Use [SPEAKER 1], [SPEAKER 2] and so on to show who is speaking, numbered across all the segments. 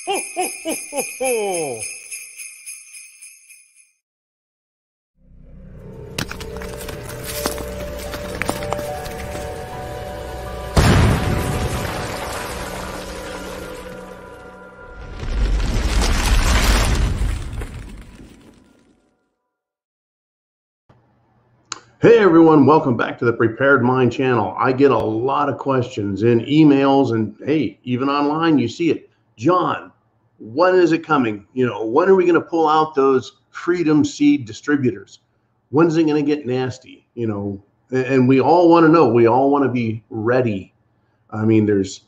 [SPEAKER 1] Ho, ho, ho, ho, ho.
[SPEAKER 2] Hey everyone, welcome back to the Prepared Mind channel. I get a lot of questions in emails and hey, even online you see it. John, when is it coming? When are we going to pull out those Freedom Seed distributors? When's it going to get nasty? And we all want to know, we all want to be ready. I mean, there's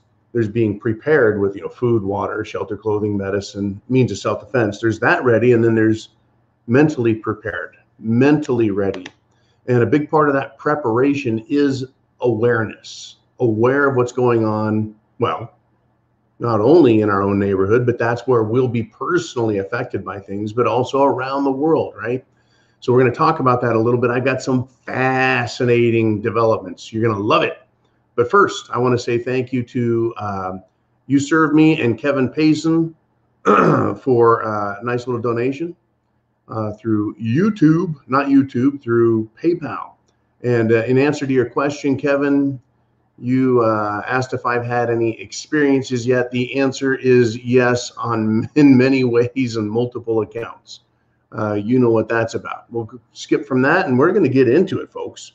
[SPEAKER 2] being prepared with, food, water, shelter, clothing, medicine, means of self-defense. There's that ready, and then there's mentally prepared, mentally ready. And a big part of that preparation is awareness, aware of what's going on. Well, not only in our own neighborhood, but that's where we'll be personally affected by things, but also around the world, right? So we're going to talk about that a little bit. I've got some fascinating developments. You're going to love it. But first, I want to say thank you to You Serve Me and Kevin Payson for a nice little donation. Through YouTube, not YouTube, through PayPal. And in answer to your question, Kevin, you asked if I've had any experiences yet. The answer is yes, in many ways and multiple accounts. You know what that's about. We'll skip from that and we're going to get into it, folks.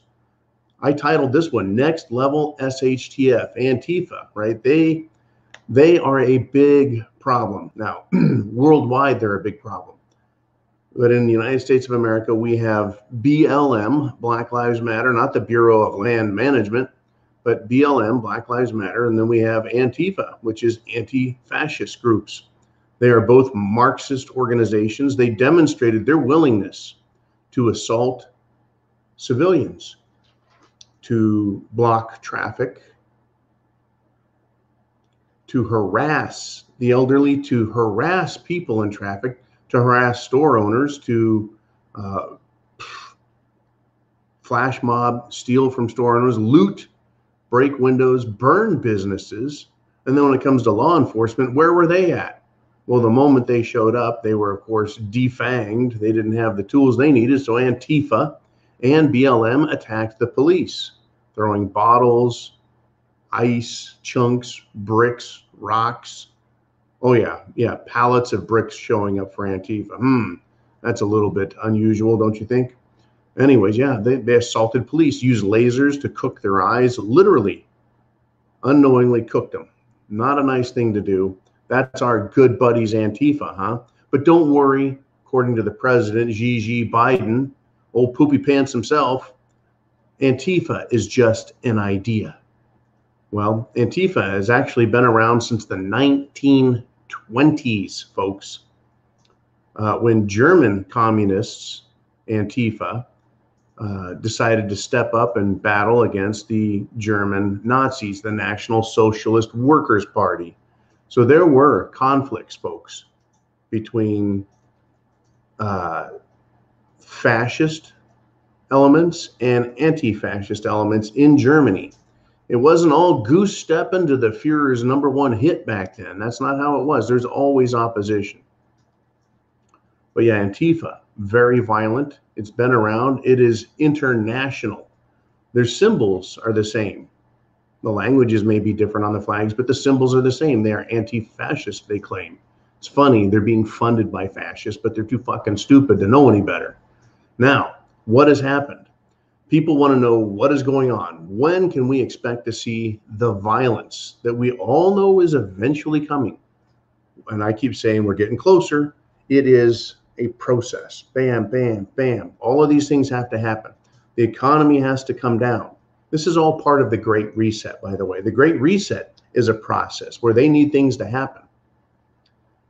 [SPEAKER 2] I titled this one, Next Level SHTF, Antifa, right? They are a big problem. Now, worldwide, they're a big problem. But in the United States of America, we have BLM, Black Lives Matter, not the Bureau of Land Management, but BLM, Black Lives Matter. And then we have Antifa, which is anti-fascist groups. They are both Marxist organizations. They demonstrated their willingness to assault civilians, to block traffic, to harass the elderly, to harass people in traffic, to harass store owners, to flash mob, steal from store owners, loot, break windows, burn businesses. And then when it comes to law enforcement, where were they at? Well, the moment they showed up, they were, of course, defanged. They didn't have the tools they needed. So Antifa and BLM attacked the police, throwing bottles, ice, chunks, bricks, rocks. Oh, yeah, pallets of bricks showing up for Antifa. That's a little bit unusual, don't you think? Anyways, yeah, they assaulted police, used lasers to cook their eyes, literally, unknowingly cooked them. Not a nice thing to do. That's our good buddies Antifa, huh? But don't worry, according to the president, Xi Biden, old poopy pants himself, Antifa is just an idea. Well, Antifa has actually been around since the 1920s, folks. When German communists, Antifa, decided to step up and battle against the German Nazis, the National Socialist Workers' Party. So there were conflicts, folks, between fascist elements and anti-fascist elements in Germany. It wasn't all goose stepping to the Fuhrer's #1 hit back then. That's not how it was. There's always opposition. But yeah, Antifa, very violent. It's been around. It is international. Their symbols are the same. The languages may be different on the flags, but the symbols are the same. They are anti-fascist, they claim. It's funny, they're being funded by fascists, but they're too fucking stupid to know any better. Now, what has happened? People want to know what is going on. When can we expect to see the violence that we all know is eventually coming? And I keep saying we're getting closer. It is a process. Bam, bam, bam. All of these things have to happen. The economy has to come down. This is all part of the Great Reset, by the way. The Great Reset is a process where they need things to happen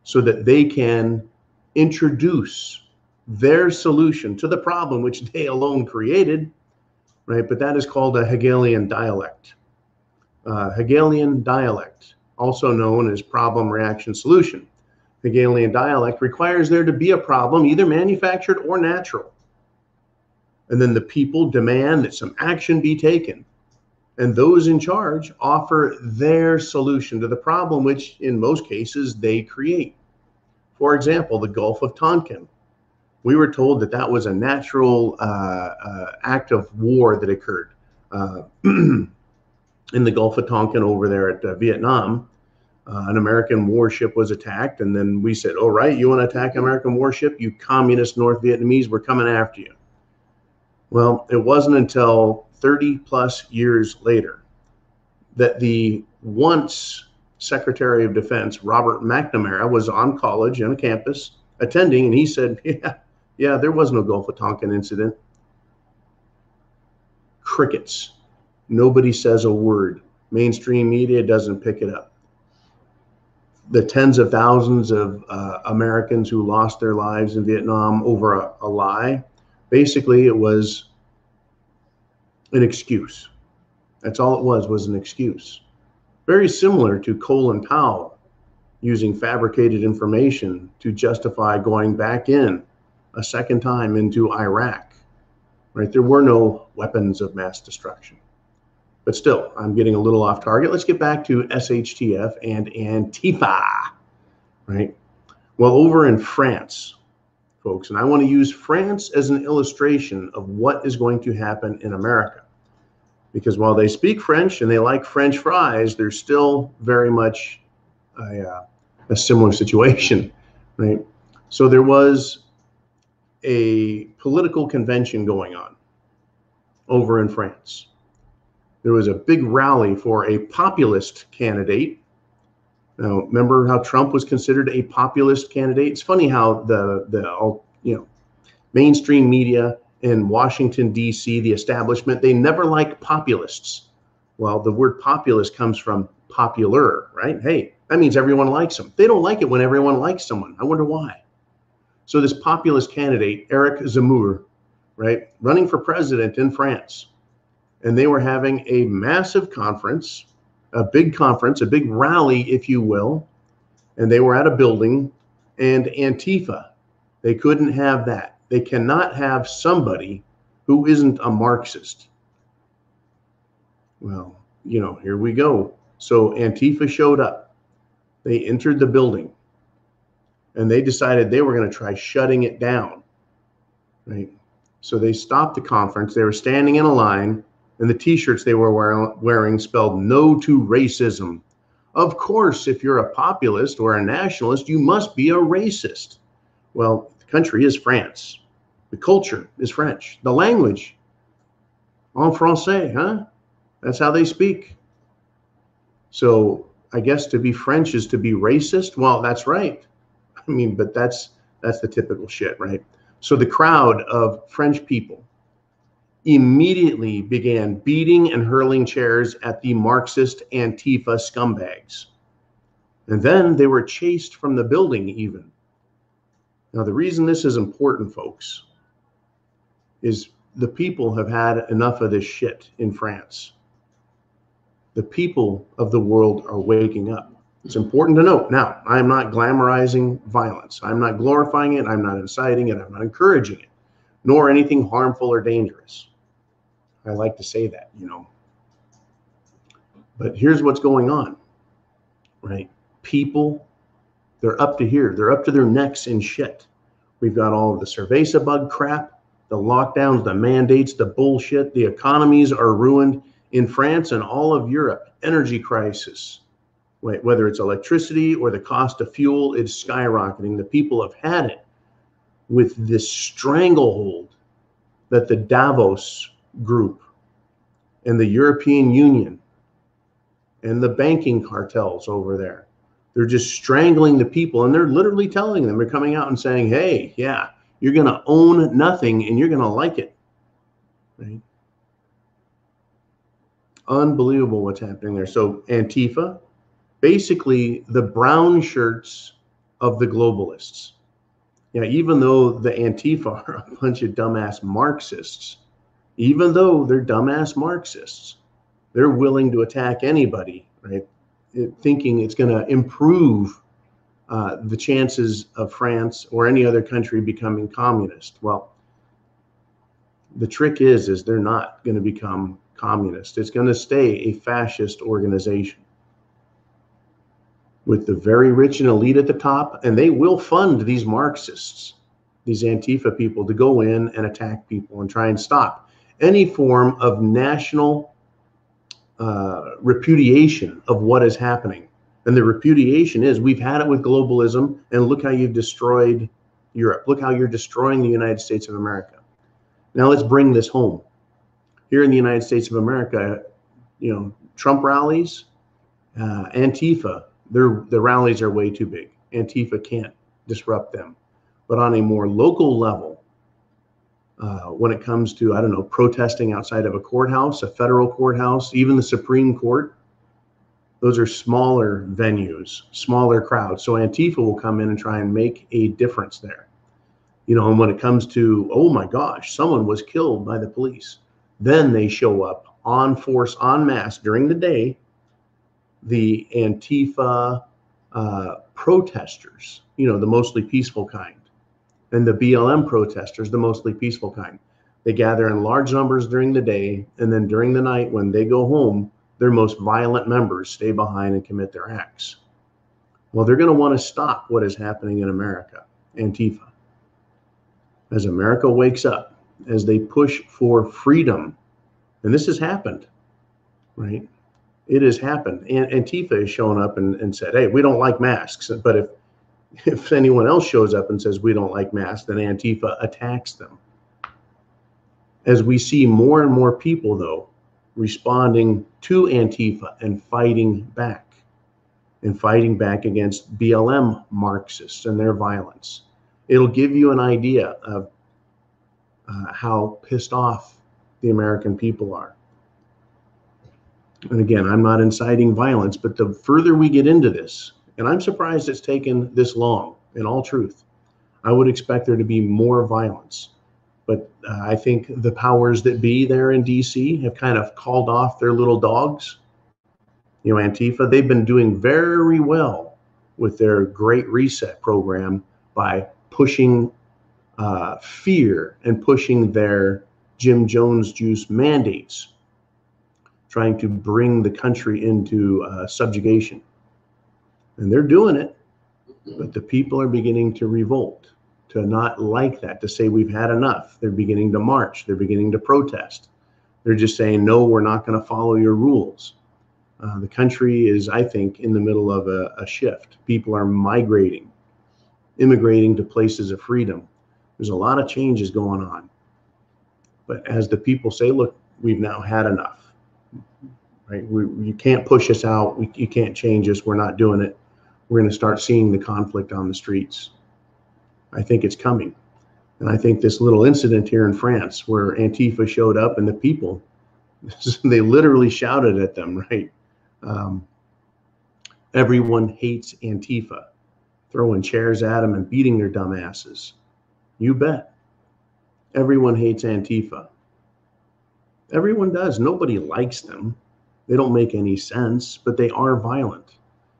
[SPEAKER 2] so that they can introduce their solution to the problem which they alone created. Right, but that is called a Hegelian dialect. Hegelian dialect, also known as problem, reaction, solution. Hegelian dialect requires there to be a problem, either manufactured or natural. And then the people demand that some action be taken. And those in charge offer their solution to the problem, which in most cases they create. For example, the Gulf of Tonkin. We were told that that was a natural act of war that occurred in the Gulf of Tonkin over there at Vietnam. An American warship was attacked, and then we said, "Oh, right, you want to attack an American warship? You communist North Vietnamese, we're coming after you." Well, it wasn't until 30 plus years later that the once Secretary of Defense, Robert McNamara, was on college on a campus attending, and he said, yeah, there was no Gulf of Tonkin incident. Crickets. Nobody says a word. Mainstream media doesn't pick it up. The tens of thousands of Americans who lost their lives in Vietnam over a lie, basically it was an excuse. That's all it was an excuse. Very similar to Colin Powell using fabricated information to justify going back in a second time into Iraq, right? There were no weapons of mass destruction. But still, I'm getting a little off target. Let's get back to SHTF and Antifa, right? Well, over in France, folks, and I want to use France as an illustration of what is going to happen in America. Because while they speak French and they like French fries, there's still very much a similar situation, right? So there was a political convention going on over in France. There was a big rally for a populist candidate. Now, remember how Trump was considered a populist candidate? It's funny how the mainstream media in Washington, D.C., the establishment, they never liked populists. Well, the word populist comes from popular, right? Hey, that means everyone likes them. They don't like it when everyone likes someone. I wonder why. So this populist candidate, Eric Zemmour, right, running for president in France, and they were having a massive conference, a big rally, if you will, and they were at a building, and Antifa, they couldn't have that. They cannot have somebody who isn't a Marxist. Well, here we go. So Antifa showed up. They entered the building, and they decided they were going to try shutting it down, right? So they stopped the conference. They were standing in a line, and the t-shirts they were wearing spelled "No to Racism." Of course, if you're a populist or a nationalist, you must be a racist. Well, the country is France. The culture is French. The language, en français, huh? That's how they speak. So I guess to be French is to be racist. Well, that's right. I mean, but that's the typical shit, right? So the crowd of French people immediately began beating and hurling chairs at the Marxist Antifa scumbags. And then they were chased from the building even. Now, the reason this is important, folks, is the people have had enough of this shit in France. The people of the world are waking up. It's important to note. Now, I'm not glamorizing violence. I'm not glorifying it. I'm not inciting it. I'm not encouraging it, nor anything harmful or dangerous. I like to say that, But here's what's going on, right? People, they're up to here. They're up to their necks in shit. We've got all of the cerveza bug crap, the lockdowns, the mandates, the bullshit. The economies are ruined in France and all of Europe. Energy crisis. Whether it's electricity or the cost of fuel, it's skyrocketing. The people have had it with this stranglehold that the Davos group and the European Union and the banking cartels over there, they're just strangling the people, and they're literally telling them, they're coming out and saying, hey, yeah, you're going to own nothing and you're going to like it. Right? Unbelievable what's happening there. So Antifa, basically the brown shirts of the globalists. Yeah, even though the Antifa are a bunch of dumbass Marxists, even though they're dumbass Marxists, they're willing to attack anybody, right? Thinking it's going to improve the chances of France or any other country becoming communist. Well, the trick is they're not going to become communist. It's going to stay a fascist organization with the very rich and elite at the top, and they will fund these Marxists, these Antifa people, to go in and attack people and try and stop any form of national repudiation of what is happening. And the repudiation is, we've had it with globalism, and look how you've destroyed Europe. Look how you're destroying the United States of America. Now let's bring this home. Here in the United States of America, you know, Trump rallies, Antifa, the rallies are way too big. Antifa can't disrupt them. But on a more local level, when it comes to, I don't know, protesting outside of a courthouse, a federal courthouse, even the Supreme Court, those are smaller venues, smaller crowds. So Antifa will come in and try and make a difference there. You know, and when it comes to, oh my gosh, someone was killed by the police, then they show up en force, en masse during the day. The Antifa protesters, you know, the mostly peaceful kind, and the BLM protesters, the mostly peaceful kind. They gather in large numbers during the day, and then during the night when they go home, their most violent members stay behind and commit their acts. Well, they're going to want to stop what is happening in America, Antifa. As America wakes up, as they push for freedom, and this has happened, right? It has happened. And Antifa has shown up and said, hey, we don't like masks. But if anyone else shows up and says we don't like masks, then Antifa attacks them. As we see more and more people, though, responding to Antifa and fighting back against BLM Marxists and their violence, it'll give you an idea of how pissed off the American people are. And again, I'm not inciting violence, but the further we get into this, and I'm surprised it's taken this long, in all truth, I would expect there to be more violence. But I think the powers that be there in DC have kind of called off their little dogs. You know, Antifa, they've been doing very well with their Great Reset program by pushing fear and pushing their Jim Jones juice mandates, trying to bring the country into subjugation. And they're doing it, but the people are beginning to revolt, to not like that, to say we've had enough. They're beginning to march. They're beginning to protest. They're just saying, no, we're not going to follow your rules. The country is, I think, in the middle of a shift. People are migrating, immigrating to places of freedom. There's a lot of changes going on. But as the people say, look, we've now had enough. Right? You can't push us out. You can't change us. We're not doing it. We're going to start seeing the conflict on the streets. I think it's coming. And I think this little incident here in France where Antifa showed up and the people, they literally shouted at them, right? Everyone hates Antifa, throwing chairs at them and beating their dumb asses. You bet. Everyone hates Antifa. Everyone does. Nobody likes them. They don't make any sense, but they are violent.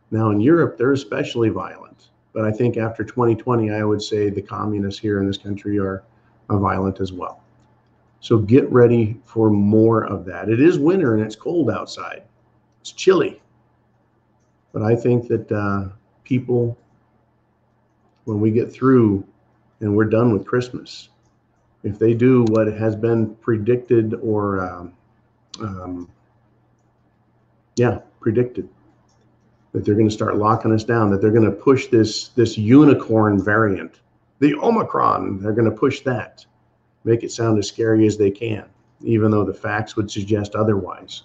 [SPEAKER 2] Now in Europe, they're especially violent. But I think after 2020, I would say the communists here in this country are violent as well. So get ready for more of that. It is winter and it's cold outside. It's chilly. But I think that people, when we get through and we're done with Christmas, if they do what has been predicted or predicted, that they're going to start locking us down, that they're going to push this unicorn variant, the Omicron, they're going to push that, make it sound as scary as they can, even though the facts would suggest otherwise.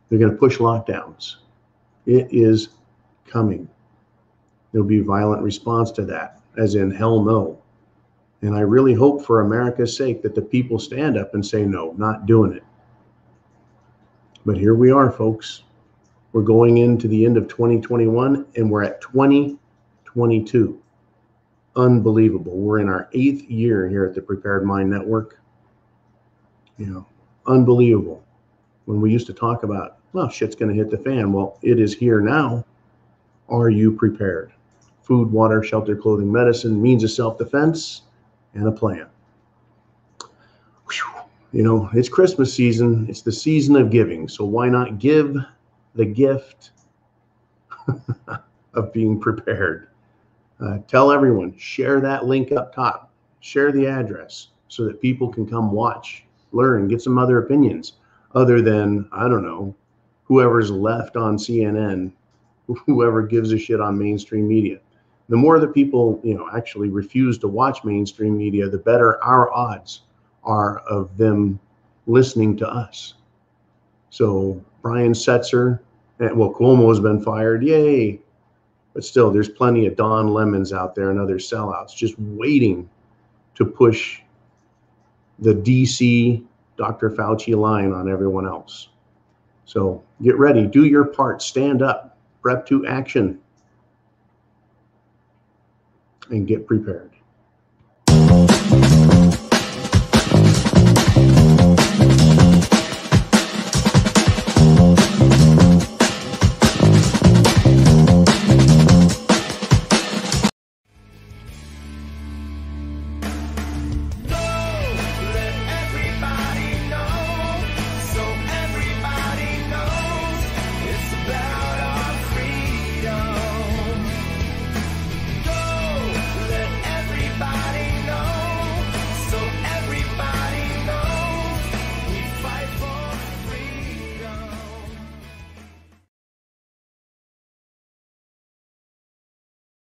[SPEAKER 2] They're going to push lockdowns. It is coming. There'll be violent response to that, as in hell no. And I really hope for America's sake that the people stand up and say, no, not doing it. But here we are, folks. We're going into the end of 2021 and we're at 2022. Unbelievable. We're in our 8th year here at the Prepared Mind Network. You know, unbelievable. When we used to talk about, well, shit's going to hit the fan. Well, it is here now. Are you prepared? Food, water, shelter, clothing, medicine, means of self-defense, and a plan. Whew. You know, it's Christmas season. It's the season of giving. So why not give the gift of being prepared? Tell everyone, share that link up top, share the address so that people can come watch, learn, get some other opinions other than, I don't know, whoever's left on CNN, whoever gives a shit on mainstream media. The more that people, you know, actually refuse to watch mainstream media, the better our odds are of them listening to us. So Brian Setzer, well, Cuomo's been fired, yay. But still, there's plenty of Don Lemons out there and other sellouts just waiting to push the DC Dr. Fauci line on everyone else. So get ready, do your part, stand up, prep to action, and get prepared.